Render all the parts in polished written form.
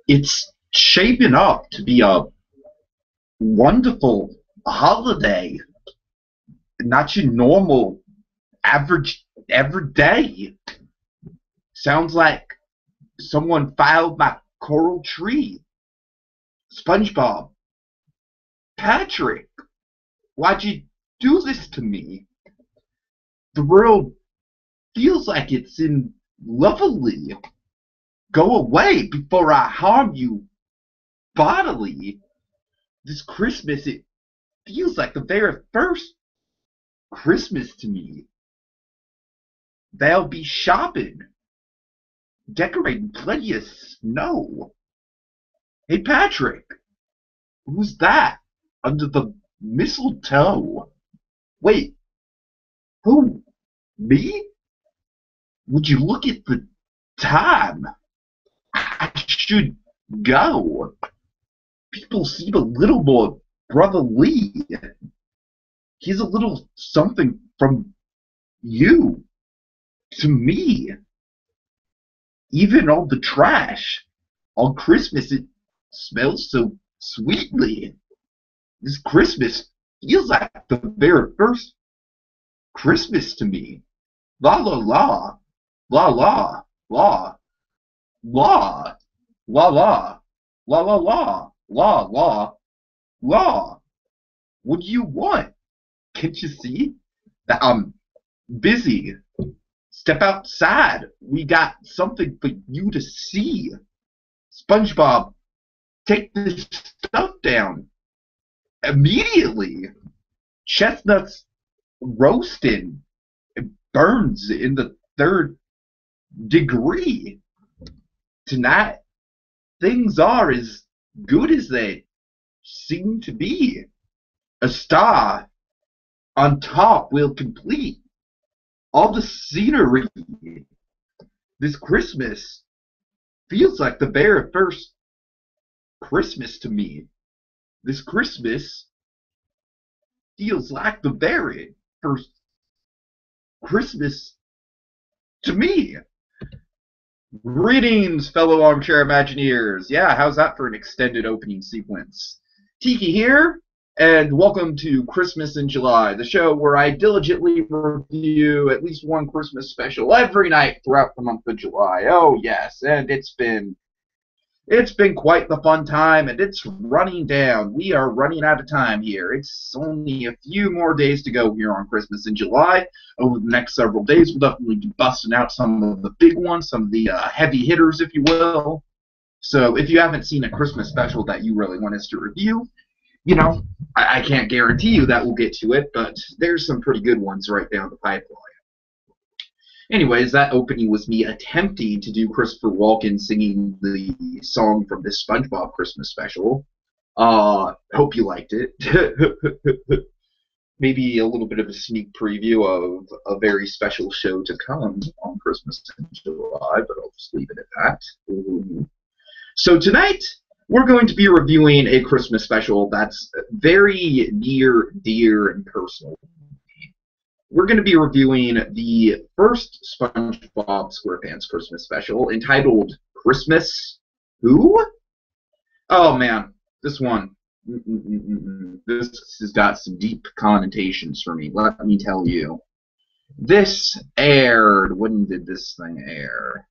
It's shaping up to be a wonderful holiday, not your normal average every day. Sounds like someone filed my coral tree. SpongeBob, Patrick, why'd you do this to me? The world feels like it's in lovely. Go away before I harm you bodily. This Christmas, it feels like the very first Christmas to me. They'll be shopping, decorating plenty of snow. Hey, Patrick, who's that under the mistletoe? Wait, who? Me? Would you look at the time? I should go. People seem a little more brotherly. He's a little something from you to me. Even all the trash on Christmas, it smells so sweetly. This Christmas feels like the very first Christmas to me. La la la, la la la, la la la, la la la, la la la. What do you want? Can't you see that I'm busy? Step outside. We got something for you to see. SpongeBob, take this stuff down immediately. Chestnuts roasting. It burns in the third degree. Tonight, things are as good as they seem to be. A star on top will complete all the scenery. This Christmas feels like the very first Christmas to me. This Christmas feels like the very first Christmas to me. Greetings, fellow armchair Imagineers. Yeah, how's that for an extended opening sequence? Tiki here, and welcome to Christmas in July, the show where I diligently review at least one Christmas special every night throughout the month of July. Oh yes, and it's been quite the fun time, and it's running down. We are running out of time here. It's only a few more days to go here on Christmas in July. Over the next several days, we'll definitely be busting out some of the big ones, some of the heavy hitters, if you will. So if you haven't seen a Christmas special that you really want us to review, you know, I can't guarantee you that we'll get to it, but there's some pretty good ones right down the pipeline. Anyways, that opening was me attempting to do Christopher Walken singing the song from this SpongeBob Christmas special. Hope you liked it. Maybe a little bit of a sneak preview of a very special show to come on Christmas in July, but I'll just leave it at that. So tonight, we're going to be reviewing a Christmas special that's very near, dear, and personal. We're going to be reviewing the first SpongeBob Squarepants Christmas special entitled Christmas Who? Oh man, this one. This has got some deep connotations for me, let me tell you. This aired, when did this thing air?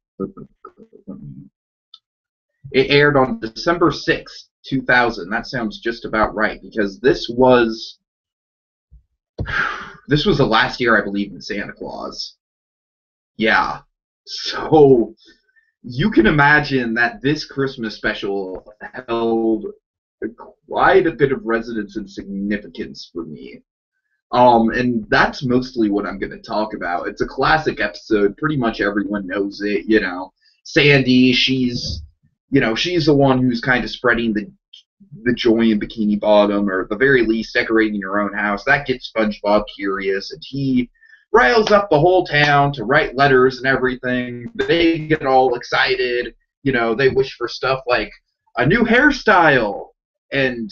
It aired on December 6th, 2000. That sounds just about right, because this was the last year, I believe, in Santa Claus. Yeah. So you can imagine that this Christmas special held quite a bit of resonance and significance for me. And that's mostly what I'm going to talk about. It's a classic episode. Pretty much everyone knows it, you know. Sandy, she's the one who's kind of spreading the joy in Bikini Bottom, or at the very least decorating her own house. That gets SpongeBob curious, and he riles up the whole town to write letters and everything. They get all excited. You know, they wish for stuff like a new hairstyle and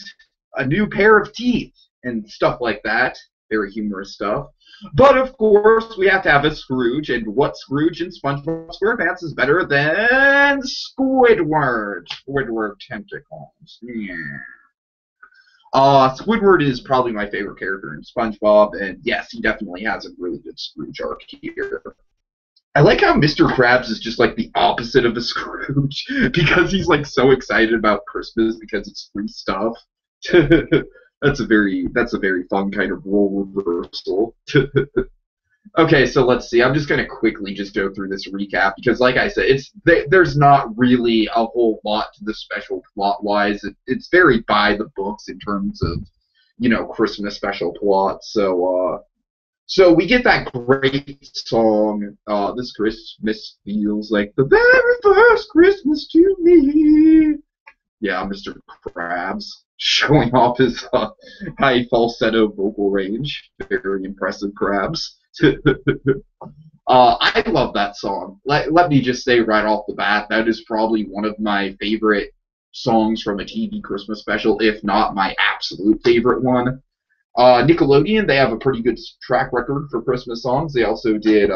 a new pair of teeth and stuff like that. Very humorous stuff. But of course, we have to have a Scrooge, and what Scrooge in SpongeBob SquarePants is better than Squidward? Squidward tentacles. Yeah. Squidward is probably my favorite character in SpongeBob, and yes, he definitely has a really good Scrooge arc here. I like how Mr. Krabs is just like the opposite of a Scrooge because he's like so excited about Christmas because it's free stuff. That's a very fun kind of role reversal. Okay, so let's see. I'm just gonna quickly just go through this recap because, like I said, there's not really a whole lot to the special plot wise. It's very by the books in terms of Christmas special plot. So we get that great song. This Christmas feels like the very first Christmas to me. Yeah, Mr. Krabs showing off his high falsetto vocal range. Very impressive, Krabs. I love that song. Let me just say right off the bat, that is probably one of my favorite songs from a TV Christmas special, if not my absolute favorite one. Nickelodeon, they have a pretty good track record for Christmas songs. They also did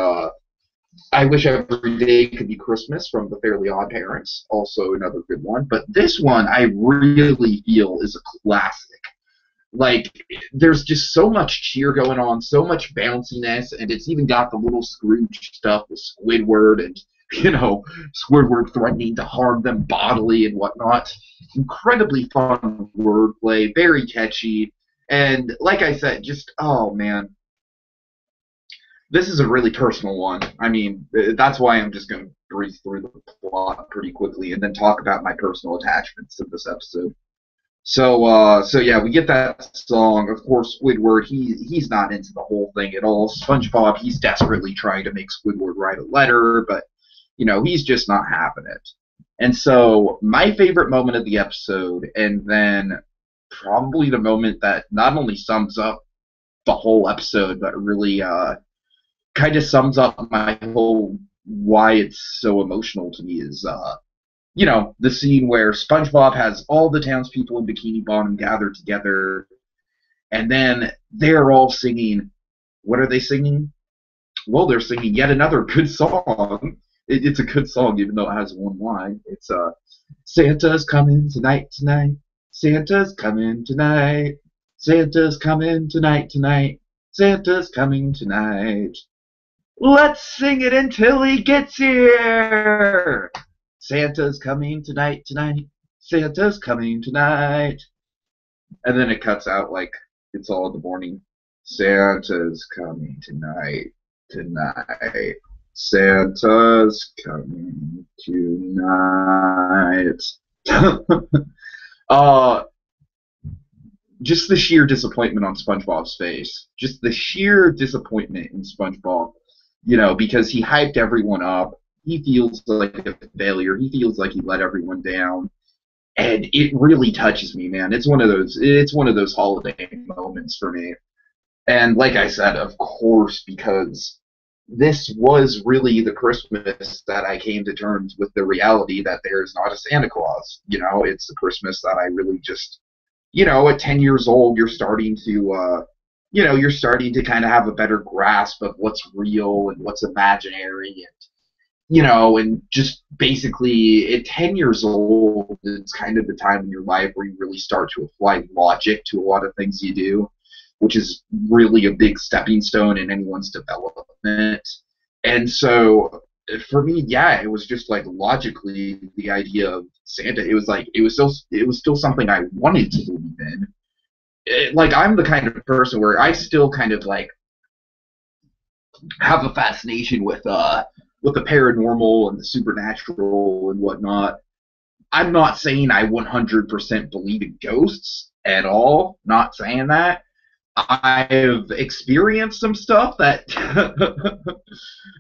I Wish Every Day Could Be Christmas from The Fairly Odd Parents, also another good one. But this one I really feel is a classic. Like, there's just so much cheer going on, so much bounciness, and it's even got the little Scrooge stuff with Squidward and, Squidward threatening to harm them bodily and whatnot. Incredibly fun wordplay, very catchy, and like I said, just, oh man. This is a really personal one. I mean, that's why I'm just going to breeze through the plot pretty quickly and then talk about my personal attachments to this episode. So yeah, we get that song. Of course, Squidward, he's not into the whole thing at all. SpongeBob, he's desperately trying to make Squidward write a letter, but he's just not having it. And so my favorite moment of the episode, and then probably the moment that not only sums up the whole episode, but really kind of sums up my whole why it's so emotional to me is the scene where SpongeBob has all the townspeople in Bikini Bottom gathered together, and then they're all singing. What are they singing? Well, they're singing yet another good song. It's a good song, even though it has one line. It's Santa's coming tonight, tonight. Santa's coming tonight. Santa's coming tonight, tonight. Santa's coming tonight. Let's sing it until he gets here. Santa's coming tonight, tonight. Santa's coming tonight. And then it cuts out like it's all in the morning. Santa's coming tonight, tonight. Santa's coming tonight. Just the sheer disappointment on SpongeBob's face. Just the sheer disappointment in SpongeBob. Because he hyped everyone up. He feels like a failure. He feels like he let everyone down. And it really touches me, man. It's one of those holiday moments for me. And like I said, of course, because this was really the Christmas that I came to terms with the reality that there's not a Santa Claus. It's the Christmas that I really just, at 10 years old, you're starting to kind of have a better grasp of what's real and what's imaginary, and just basically at 10 years old, it's kind of the time in your life where you really start to apply logic to a lot of things you do, which is really a big stepping stone in anyone's development. And so for me, yeah, it was just like logically the idea of Santa. It was still something I wanted to believe in. I'm the kind of person where I still kind of like have a fascination with the paranormal and the supernatural and whatnot. I'm not saying I 100% believe in ghosts at all. Not saying that. I've experienced some stuff that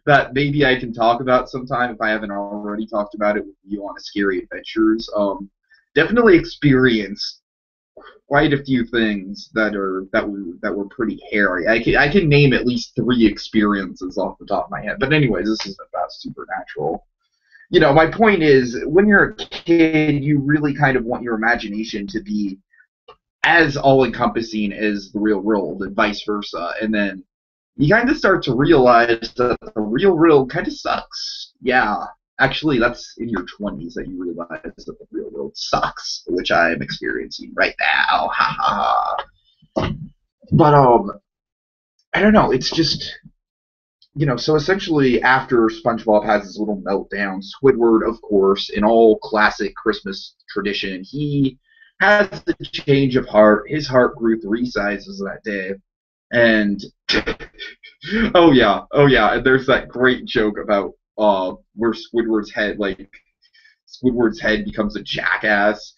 that maybe I can talk about sometime if I haven't already talked about it with you on a Scary Adventures. Definitely experienced quite a few things that were pretty hairy. I can name at least 3 experiences off the top of my head. But anyways, this isn't about supernatural. My point is, when you're a kid, you really kind of want your imagination to be as all-encompassing as the real world, and vice versa. And then you kind of start to realize that the real world kind of sucks. Yeah, actually, that's in your 20s that you realize that the real world sucks, which I am experiencing right now. Ha ha ha. But I don't know. It's just so essentially after SpongeBob has his little meltdown, Squidward, of course, in all classic Christmas tradition, he has the change of heart. His heart grew 3 sizes that day, and oh yeah, and there's that great joke about where Squidward's head becomes a jackass.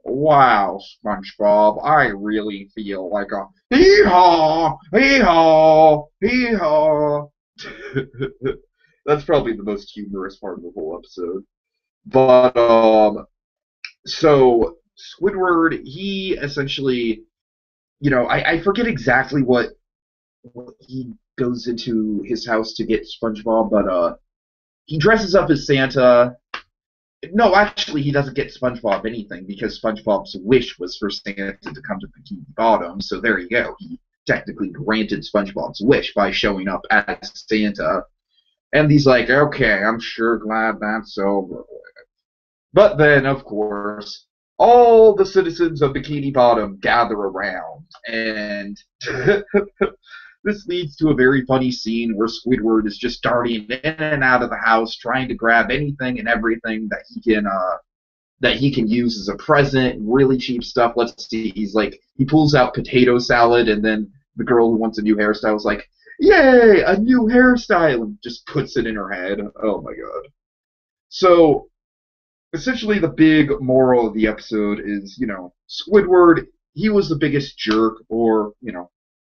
Wow, SpongeBob, I really feel like a hee-haw, hee-haw, hee-haw. That's probably the most humorous part of the whole episode. But so Squidward, he essentially, I forget exactly what he goes into his house to get SpongeBob, but he dresses up as Santa. No, actually, he doesn't get SpongeBob anything because SpongeBob's wish was for Santa to come to Bikini Bottom. So there you go. He technically granted SpongeBob's wish by showing up as Santa. And he's like, okay, I'm sure glad that's over. But then, of course, all the citizens of Bikini Bottom gather around, and this leads to a very funny scene where Squidward is just darting in and out of the house, trying to grab anything and everything that he can use as a present. Really cheap stuff. Let's see. He pulls out potato salad, and then the girl who wants a new hairstyle is like, "Yay, a new hairstyle!" and just puts it in her head. Oh my god. So essentially, the big moral of the episode is, Squidward. He was the biggest jerk, or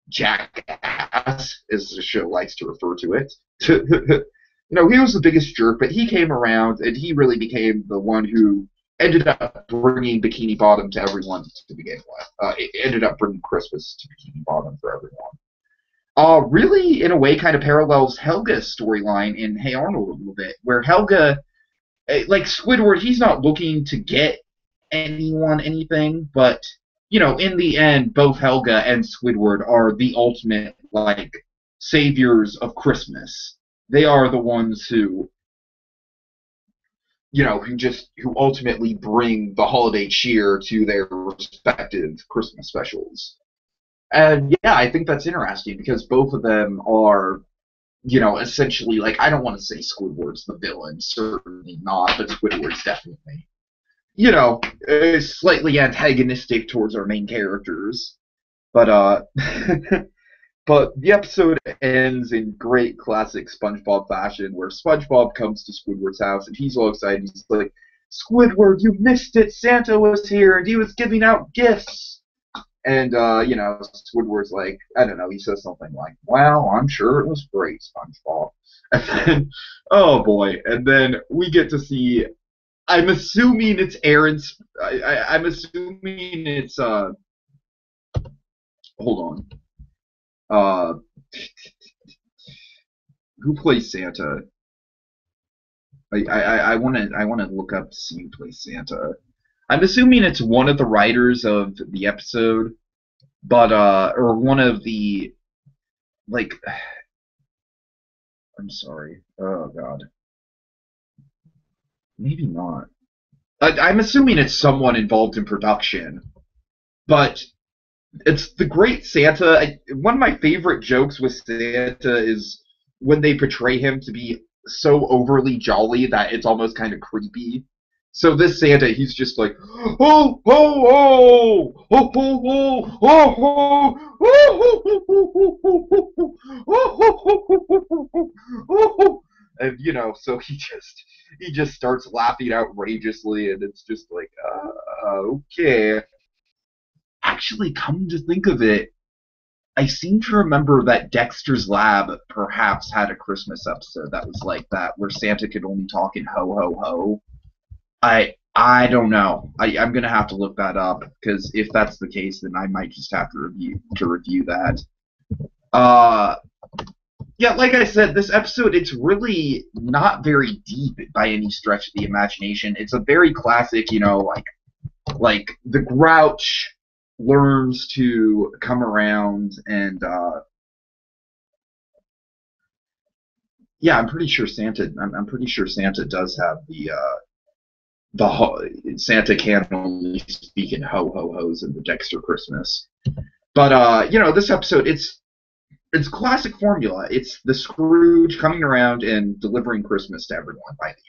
jackass, as the show likes to refer to it. He was the biggest jerk, but he came around, and he really became the one who ended up bringing Bikini Bottom to everyone to begin with. It ended up bringing Christmas to Bikini Bottom for everyone. Really, in a way, kind of parallels Helga's storyline in Hey Arnold a little bit, where Helga, like Squidward, he's not looking to get anyone anything, but in the end, both Helga and Squidward are the ultimate, saviors of Christmas. They are the ones who ultimately bring the holiday cheer to their respective Christmas specials. And yeah, I think that's interesting because both of them are, essentially, I don't want to say Squidward's the villain, certainly not, but Squidward's definitely is slightly antagonistic towards our main characters. But but the episode ends in great classic SpongeBob fashion, where SpongeBob comes to Squidward's house and he's all excited. He's like, "Squidward, you missed it! Santa was here and he was giving out gifts." And Squidward's like, I don't know, he says something like, "Well, I'm sure it was great, SpongeBob." And then, oh boy, and then we get to see. I'm assuming it's Aaron's. I'm assuming it's hold on. Who plays Santa? I wanna look up to see who plays Santa. I'm assuming it's one of the writers of the episode, but or one of the I'm sorry. Oh god. Maybe not. I'm assuming it's someone involved in production, but it's the Great Santa. One of my favorite jokes with Santa is when they portray him to be so overly jolly that it's almost kind of creepy. So this Santa, he's just like, "Oh, oh, oh, oh, oh, oh, oh, oh, and so he just starts laughing outrageously, and it's just like, okay. Actually, come to think of it, I seem to remember that Dexter's Lab perhaps had a Christmas episode that was like that, where Santa could only talk in ho ho ho. I don't know. I'm gonna have to look that up, because if that's the case, then I might just have to review that. Yeah, like I said, this episode, it's really not very deep by any stretch of the imagination. It's a very classic, like the Grouch learns to come around and Yeah, I'm pretty sure Santa. I'm pretty sure Santa does have the Santa can only speak in ho ho hos in the Dexter Christmas. But this episode, it's classic formula. It's the Scrooge coming around and delivering Christmas to everyone by the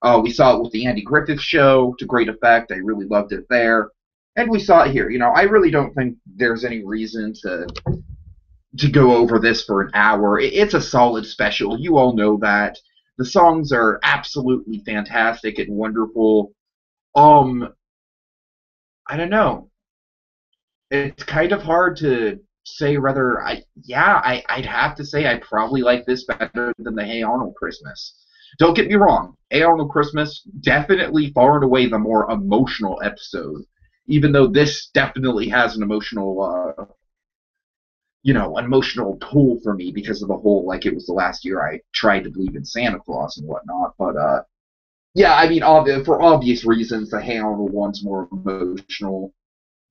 end. We saw it with the Andy Griffith Show to great effect. I really loved it there, and we saw it here. I really don't think there's any reason to go over this for an hour. It's a solid special. You all know that. The songs are absolutely fantastic and wonderful. Um, I don't know. It's kind of hard to say whether I'd have to say I probably like this better than the Hey Arnold Christmas. Don't get me wrong, Hey Arnold Christmas definitely far and away the more emotional episode, even though this definitely has an an emotional pull for me because of the whole, like, it was the last year I tried to believe in Santa Claus and whatnot. But yeah, I mean, for obvious reasons, the Hey Arnold one's more emotional.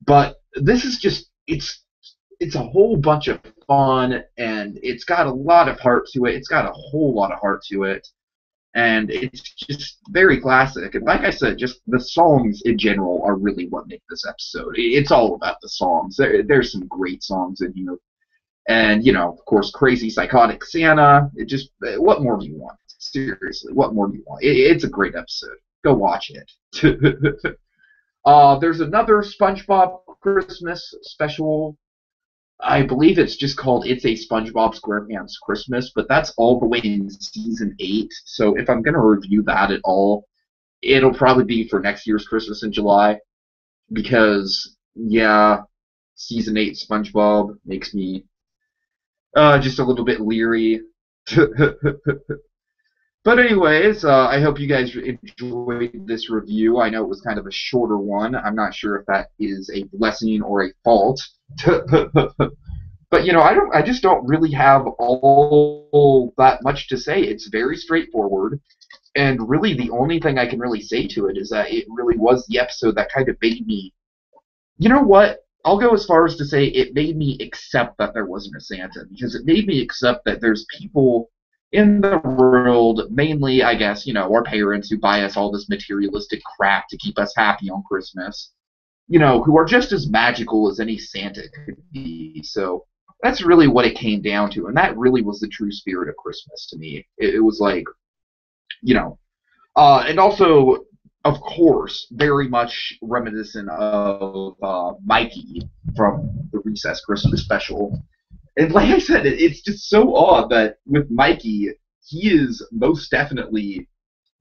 But this is just it's a whole bunch of fun, and it's got a lot of heart to it. It's got a whole lot of heart to it, and it's just very classic. And like I said, just the songs in general are really what make this episode. It's all about the songs. There's some great songs in here. And, of course, Crazy Psychotic Santa. What more do you want? Seriously, what more do you want? It's a great episode. Go watch it. There's another SpongeBob Christmas special. I believe it's just called It's a SpongeBob SquarePants Christmas, but that's all the way in season 8. So if I'm going to review that at all, it'll probably be for next year's Christmas in July. Because, yeah, season 8 SpongeBob makes me just a little bit leery. But anyways, I hope you guys enjoyed this review. I know it was kind of a shorter one. I'm not sure if that is a blessing or a fault. But I just don't really have all that much to say. It's very straightforward, and really the only thing I can really say to it is that it really was the episode that kind of made me. You know what? I'll go as far as to say it made me accept that there wasn't a Santa, because it made me accept that there's people in the world, mainly, I guess, our parents who buy us all this materialistic crap to keep us happy on Christmas, who are just as magical as any Santa could be. So that's really what it came down to, and that really was the true spirit of Christmas to me. It was like, and also, of course, very much reminiscent of Mikey from the Recess Christmas special. And like I said, it's just so odd that with Mikey, he is most definitely,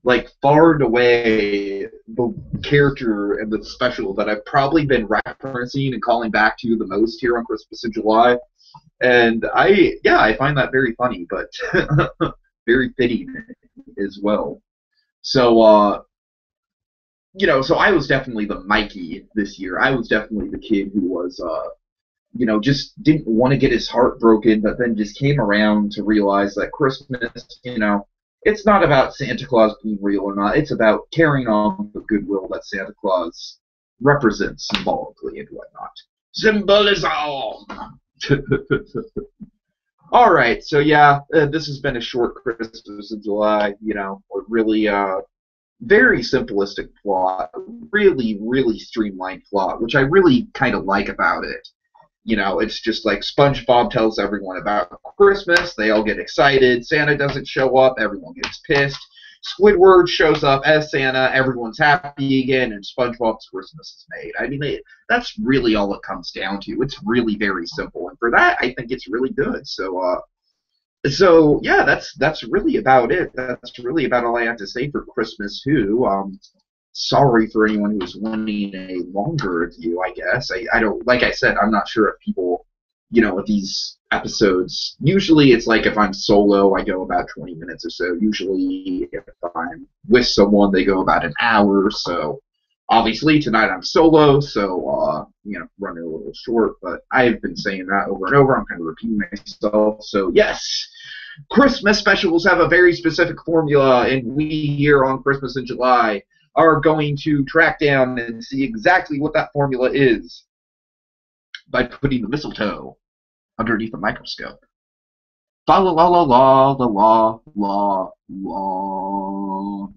like, far and away the character in the special that I've probably been referencing and calling back to the most here on Christmas in July. And I find that very funny, but very fitting as well. So, so I was definitely the Mikey this year. I was definitely the kid who was, just didn't want to get his heart broken, but then just came around to realize that Christmas, it's not about Santa Claus being real or not. It's about carrying on the goodwill that Santa Claus represents symbolically and whatnot. Symbolism! All right, so yeah, this has been a short Christmas in July, a really very simplistic plot, really, really streamlined plot, which I really kind of like about it. It's just like SpongeBob tells everyone about Christmas, they all get excited, Santa doesn't show up, everyone gets pissed, Squidward shows up as Santa, everyone's happy again, and SpongeBob's Christmas is made. I mean, that's really all it comes down to. It's really very simple, and for that, I think it's really good. So yeah, that's really about it. That's really about all I have to say for Christmas Who. Sorry for anyone who's wanting a longer review, I guess. I don't, like I said, I'm not sure if people, with these episodes, usually it's like if I'm solo, I go about 20 minutes or so. Usually if I'm with someone, they go about an hour. So obviously tonight I'm solo, so, running a little short, but I've been saying that over and over. I'm kind of repeating myself. So yes, Christmas specials have a very specific formula, and we here on Christmas in July are going to track down and see exactly what that formula is by putting the mistletoe underneath a microscope. Fa la la la la la la la la.